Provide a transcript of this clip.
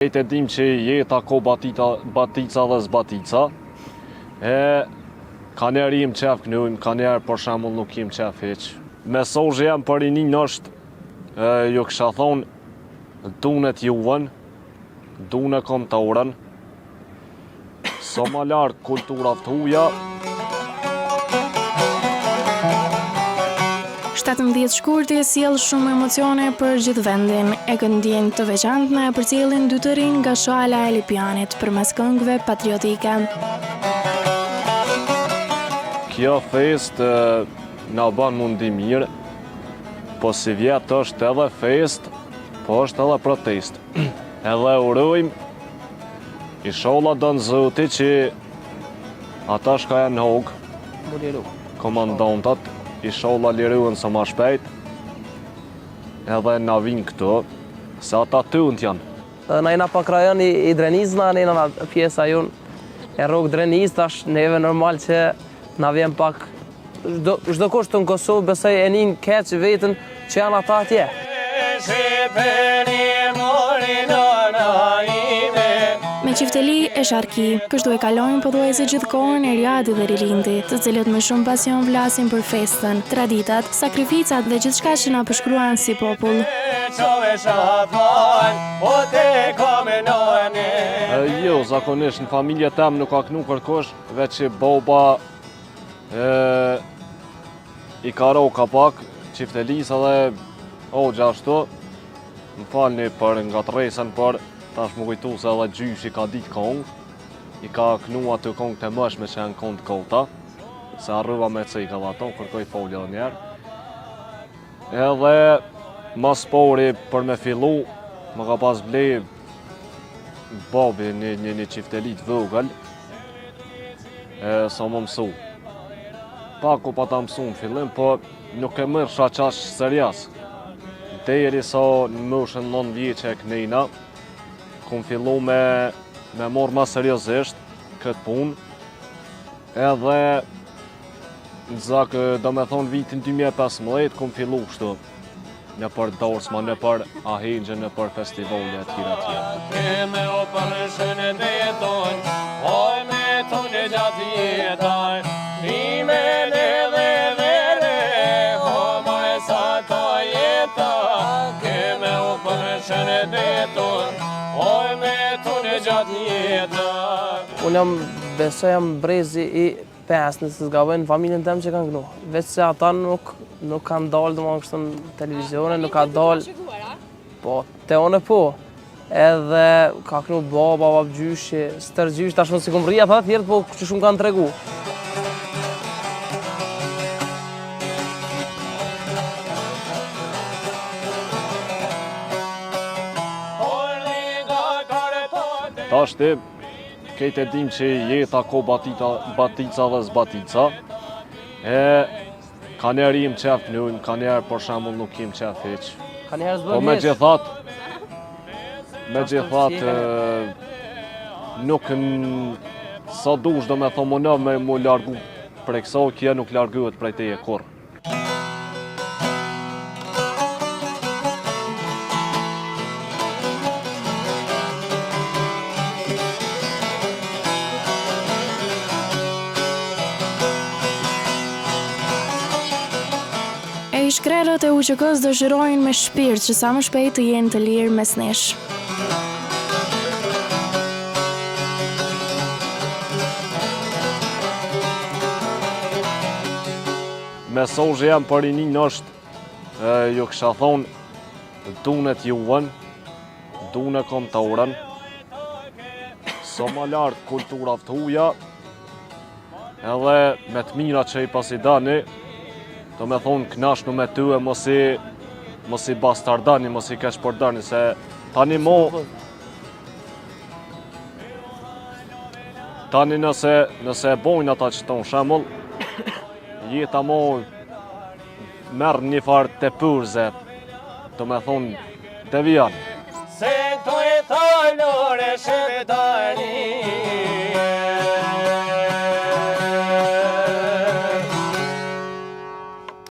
E dim që jeta ko batica dhe zbatica, ka njerë im qef knujmë, ka njerë për shembull nuk im qef heq. Mesazhi jam për rinin është, ju kësha thonë, dunet juven, dune kom të uren, so ma larkë kultura ftuja. 17 shkurti sjell shumë emocione për gjithë vendin. E këndjen të veçantë na e përcjellin dy të rinj nga shala e Lipianit përmes këngëve patriotike. Kjo fest na bën mundi mirë, po si vjet është edhe fest, po është edhe protest. Edhe urojmë, inshallah don Zoti që ata shka janë hog, komandantat, inshallah lirohen sa ma shpejt, edhe na vinë këtu, se ata tënd janë. Na jena pak rajon i Drenizna, na jena pjesa jonë e rrugë Dreniz, tash neve normal që na vjen pak çdo kusht në Kosovë besoj e nin keq vetën që janë ata atje. Me Çifteli e Sharki, kështu e kalojnë pothuajse gjithë kohën e Riadi dhe Rilindi, të cilët me shumë pasion vlasin për festën, traditat, sakrificat dhe gjithçka që na përshkruan si popull. Jo, zakonisht në familje tem nuk ka knu kërkosh, veç që baba i ka ro ka pak, Çiftelis edhe ogja ashtu, më falni për nga të resën, për tash më kujtu se edhe gjyshi ka ditë kongë, i ka knu aty kongë të mëshme që janë kongë të kota, se arruva me cikë edhe ato, kërkoj folja dhe njerë. Edhe mas pori për me fillu, më ka pas ble babi një Çiftelit vogël, sa më mësu. Paku pa ta mësu në fillim, po nuk e mërë shaqash serjas. Deri sa në moshën 9 vjeçe e knejna, kum fillu me morë ma seriosisht këtë punë, edhe në zakë, do me thonë vitin 2015, kum fillu kështu, në për dorsma, në për ahengje, në për festivalje e tjera tjera. Keme o përshën e deton, oj me tonë gjatë jetaj, ime në dhe vere, o ma e sa ta jeta, keme o përshën e deton, oj me tonë gjatë jetaj. Unë jam besoj jam brezi i pesë, nëse s'gabojnë familjen tem që kanë gnu. Veç se ata nuk kanë dalë domethënë kështu në televizione, nuk ka dalë. Po, te one po. Edhe ka knu baba, babgjyshi, stërgjysh, tash mos i kom rria ata tjerët, po që shumë kanë tregu. Tash ti, këtë e dim që jeta ko batica dhe zbatica, ka njerë im qef knujmë, ka njerë për shembull nuk im qef heq. Ka njerë Po me gjithat, nuk sa dush do me thonë më me mu largu prej kësa, kje nuk larguhet prej teje kur. Shkrerët e UÇK-s dëshirojnë me shpirt që sa më shpejt të jenë të lirë mes nesh. Mesazhi jam për rinin është, ju kësha thonë, dunet juven, dune kom të uren, so ma larkë kultura ftuja, edhe me të mira që i pasi dani, do me thonë knashnu me ty e mos i bastardani, mos i kesh përdani, se tani nëse bojnë ata që tonë shembull, jeta merë një farë të pyrze, do me thonë devijan. Se to e thajlore shëbetari,